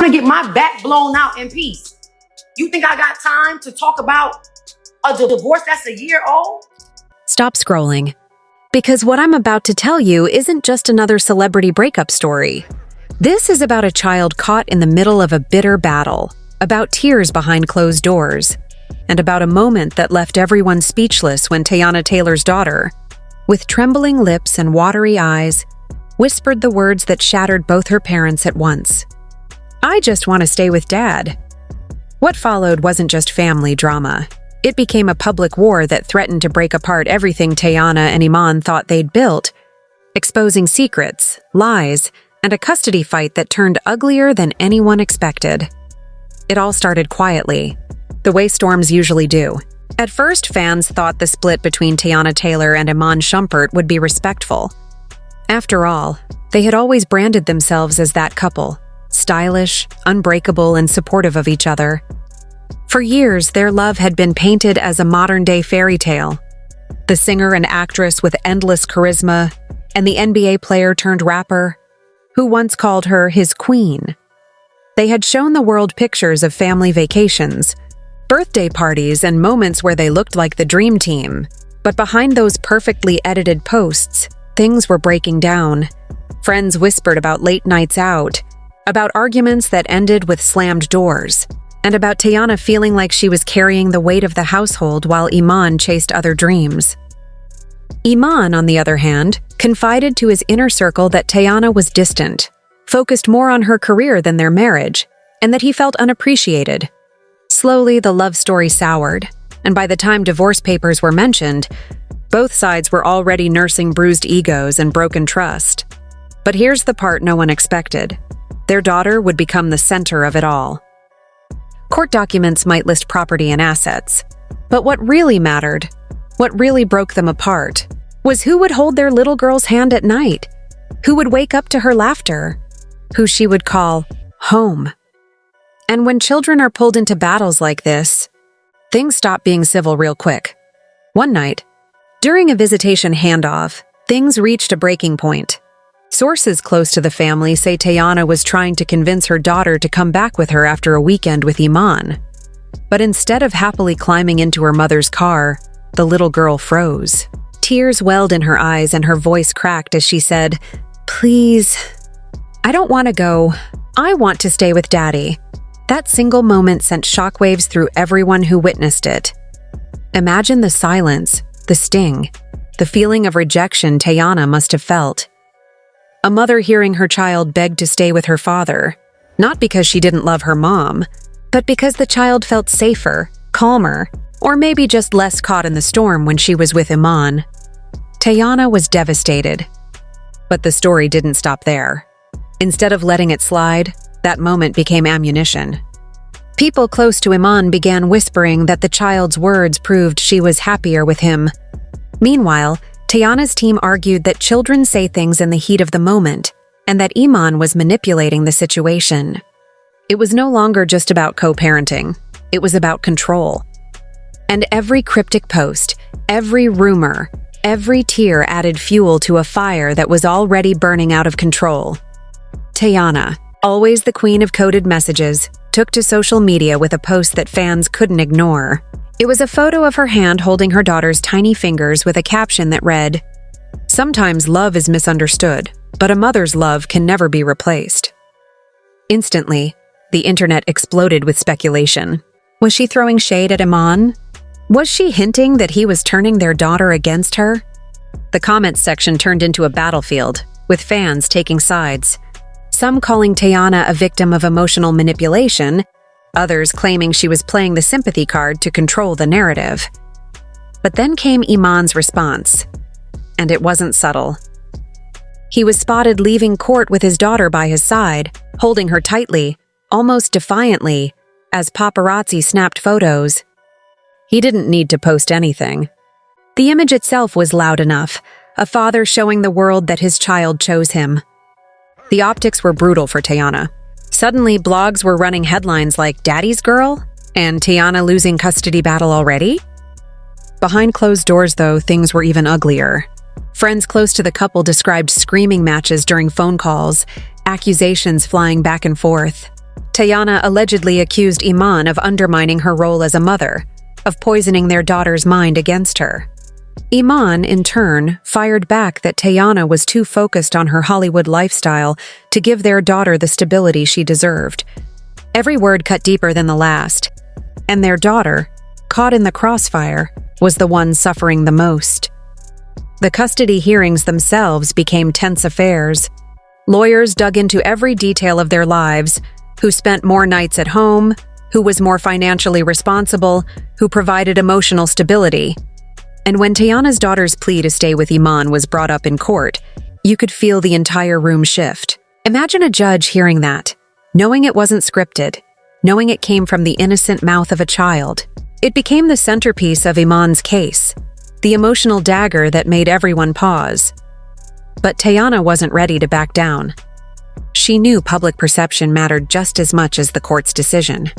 to get my back blown out in peace. You think I got time to talk about a divorce that's a year old? Stop scrolling, because what I'm about to tell you isn't just another celebrity breakup story. This is about a child caught in the middle of a bitter battle, about tears behind closed doors, and about a moment that left everyone speechless when Teyana Taylor's daughter, with trembling lips and watery eyes, whispered the words that shattered both her parents at once. "I just want to stay with Dad." What followed wasn't just family drama. It became a public war that threatened to break apart everything Teyana and Iman thought they'd built, exposing secrets, lies, and a custody fight that turned uglier than anyone expected. It all started quietly, the way storms usually do. At first, fans thought the split between Teyana Taylor and Iman Shumpert would be respectful. After all, they had always branded themselves as that couple, stylish, unbreakable, and supportive of each other. For years, their love had been painted as a modern-day fairy tale. The singer and actress with endless charisma, and the NBA player turned rapper, who once called her his queen. They had shown the world pictures of family vacations, birthday parties, and moments where they looked like the dream team. But behind those perfectly edited posts, things were breaking down. Friends whispered about late nights out, about arguments that ended with slammed doors, and about Teyana feeling like she was carrying the weight of the household while Iman chased other dreams. Iman, on the other hand, confided to his inner circle that Teyana was distant, focused more on her career than their marriage, and that he felt unappreciated. Slowly, the love story soured, and by the time divorce papers were mentioned, both sides were already nursing bruised egos and broken trust. But here's the part no one expected. Their daughter would become the center of it all. Court documents might list property and assets, but what really mattered, what really broke them apart, was who would hold their little girl's hand at night, who would wake up to her laughter, who she would call home. And when children are pulled into battles like this, things stop being civil real quick. One night, during a visitation handoff, things reached a breaking point. Sources close to the family say Teyana was trying to convince her daughter to come back with her after a weekend with Iman. But instead of happily climbing into her mother's car, the little girl froze. Tears welled in her eyes and her voice cracked as she said, "Please, I don't want to go. I want to stay with Daddy." That single moment sent shockwaves through everyone who witnessed it. Imagine the silence, the sting, the feeling of rejection Teyana must have felt. A mother hearing her child beg to stay with her father, not because she didn't love her mom, but because the child felt safer, calmer, or maybe just less caught in the storm when she was with Iman. Teyana was devastated. But the story didn't stop there. Instead of letting it slide, that moment became ammunition. People close to Iman began whispering that the child's words proved she was happier with him. Meanwhile, Teyana's team argued that children say things in the heat of the moment, and that Iman was manipulating the situation. It was no longer just about co-parenting. It was about control. And every cryptic post, every rumor, every tear added fuel to a fire that was already burning out of control. Teyana, always the queen of coded messages, took to social media with a post that fans couldn't ignore. It was a photo of her hand holding her daughter's tiny fingers with a caption that read, "Sometimes love is misunderstood, but a mother's love can never be replaced." Instantly, the internet exploded with speculation. Was she throwing shade at Iman? Was she hinting that he was turning their daughter against her? The comments section turned into a battlefield, with fans taking sides. Some calling Teyana a victim of emotional manipulation, others claiming she was playing the sympathy card to control the narrative. But then came Iman's response, and it wasn't subtle. He was spotted leaving court with his daughter by his side, holding her tightly, almost defiantly, as paparazzi snapped photos. He didn't need to post anything. The image itself was loud enough, a father showing the world that his child chose him. The optics were brutal for Teyana. Suddenly, blogs were running headlines like "Daddy's Girl" and "Teyana losing custody battle already?" Behind closed doors, though, things were even uglier. Friends close to the couple described screaming matches during phone calls, accusations flying back and forth. Teyana allegedly accused Iman of undermining her role as a mother, of poisoning their daughter's mind against her. Iman, in turn, fired back that Teyana was too focused on her Hollywood lifestyle to give their daughter the stability she deserved. Every word cut deeper than the last, and their daughter, caught in the crossfire, was the one suffering the most. The custody hearings themselves became tense affairs. Lawyers dug into every detail of their lives: who spent more nights at home, who was more financially responsible, who provided emotional stability. And when Teyana's daughter's plea to stay with Iman was brought up in court, you could feel the entire room shift. Imagine a judge hearing that, knowing it wasn't scripted, knowing it came from the innocent mouth of a child. It became the centerpiece of Iman's case, the emotional dagger that made everyone pause. But Teyana wasn't ready to back down. She knew public perception mattered just as much as the court's decision.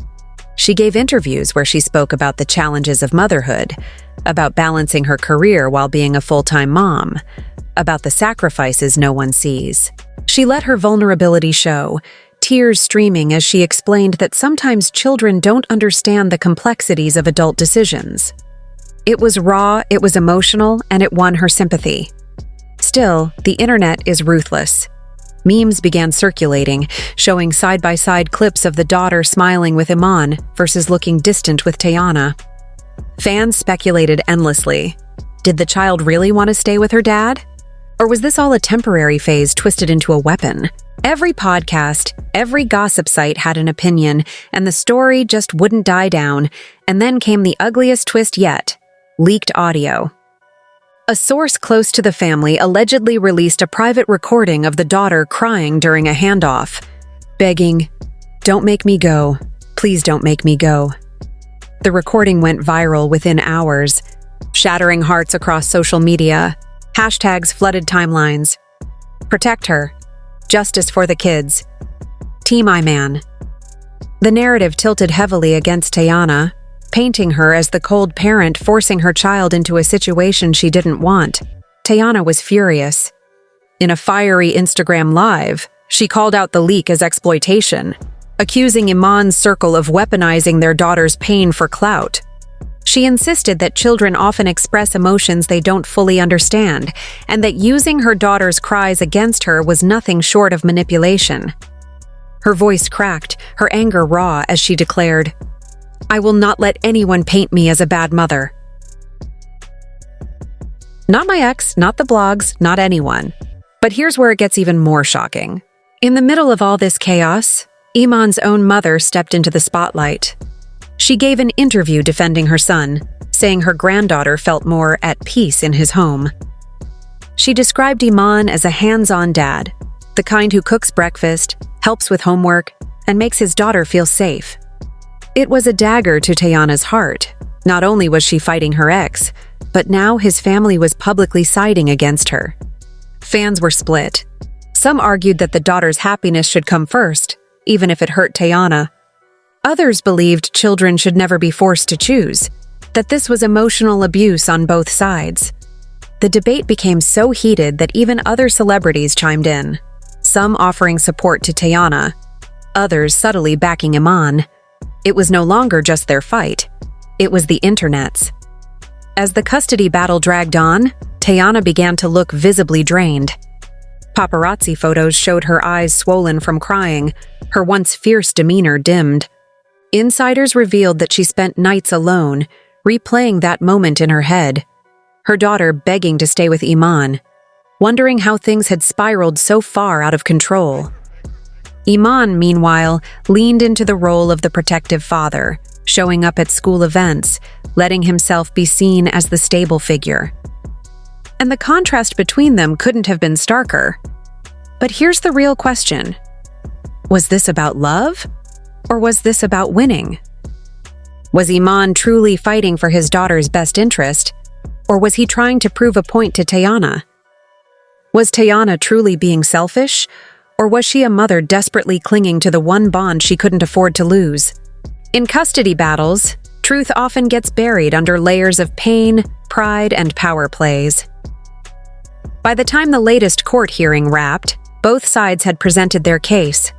She gave interviews where she spoke about the challenges of motherhood, about balancing her career while being a full-time mom, about the sacrifices no one sees. She let her vulnerability show, tears streaming as she explained that sometimes children don't understand the complexities of adult decisions. It was raw, it was emotional, and it won her sympathy. Still, the internet is ruthless. Memes began circulating, showing side-by-side clips of the daughter smiling with Iman versus looking distant with Teyana. Fans speculated endlessly. Did the child really want to stay with her dad? Or was this all a temporary phase twisted into a weapon? Every podcast, every gossip site had an opinion, and the story just wouldn't die down. And then came the ugliest twist yet: leaked audio. A source close to the family allegedly released a private recording of the daughter crying during a handoff, begging, "Don't make me go. Please don't make me go." The recording went viral within hours, shattering hearts across social media. Hashtags flooded timelines. Protect her. Justice for the kids. Team Iman. The narrative tilted heavily against Teyana, painting her as the cold parent forcing her child into a situation she didn't want. Teyana was furious. In a fiery Instagram live, she called out the leak as exploitation, accusing Iman's circle of weaponizing their daughter's pain for clout. She insisted that children often express emotions they don't fully understand, and that using her daughter's cries against her was nothing short of manipulation. Her voice cracked, her anger raw as she declared, "I will not let anyone paint me as a bad mother." Not my ex, not the blogs, not anyone. But here's where it gets even more shocking. In the middle of all this chaos, Iman's own mother stepped into the spotlight. She gave an interview defending her son, saying her granddaughter felt more at peace in his home. She described Iman as a hands-on dad, the kind who cooks breakfast, helps with homework, and makes his daughter feel safe. It was a dagger to Teyana's heart. Not only was she fighting her ex, but now his family was publicly siding against her. Fans were split. Some argued that the daughter's happiness should come first, even if it hurt Teyana. Others believed children should never be forced to choose, that this was emotional abuse on both sides. The debate became so heated that even other celebrities chimed in, some offering support to Teyana, others subtly backing Iman. It was no longer just their fight. It was the internet's. As the custody battle dragged on, Teyana began to look visibly drained. Paparazzi photos showed her eyes swollen from crying, her once fierce demeanor dimmed. Insiders revealed that she spent nights alone, replaying that moment in her head, her daughter begging to stay with Iman, wondering how things had spiraled so far out of control. Iman, meanwhile, leaned into the role of the protective father, showing up at school events, letting himself be seen as the stable figure. And the contrast between them couldn't have been starker. But here's the real question. Was this about love? Or was this about winning? Was Iman truly fighting for his daughter's best interest? Or was he trying to prove a point to Teyana? Was Teyana truly being selfish? Or was she a mother desperately clinging to the one bond she couldn't afford to lose? In custody battles, truth often gets buried under layers of pain, pride, and power plays. By the time the latest court hearing wrapped, both sides had presented their case.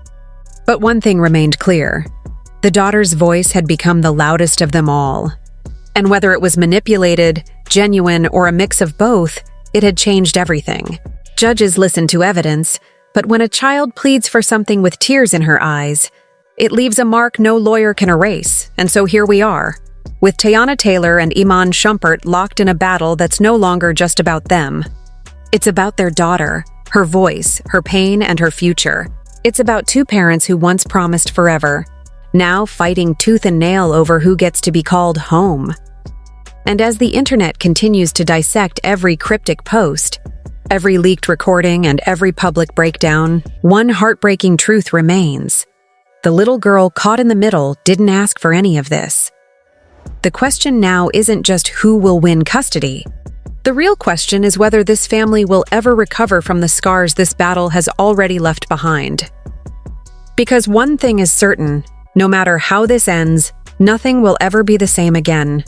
But one thing remained clear. The daughter's voice had become the loudest of them all. And whether it was manipulated, genuine, or a mix of both, it had changed everything. Judges listened to evidence, but when a child pleads for something with tears in her eyes, it leaves a mark no lawyer can erase, and so here we are, with Teyana Taylor and Iman Shumpert locked in a battle that's no longer just about them. It's about their daughter, her voice, her pain, and her future. It's about two parents who once promised forever, now fighting tooth and nail over who gets to be called home. And as the internet continues to dissect every cryptic post, every leaked recording, and every public breakdown, one heartbreaking truth remains. The little girl caught in the middle didn't ask for any of this. The question now isn't just who will win custody. The real question is whether this family will ever recover from the scars this battle has already left behind. Because one thing is certain, no matter how this ends, nothing will ever be the same again.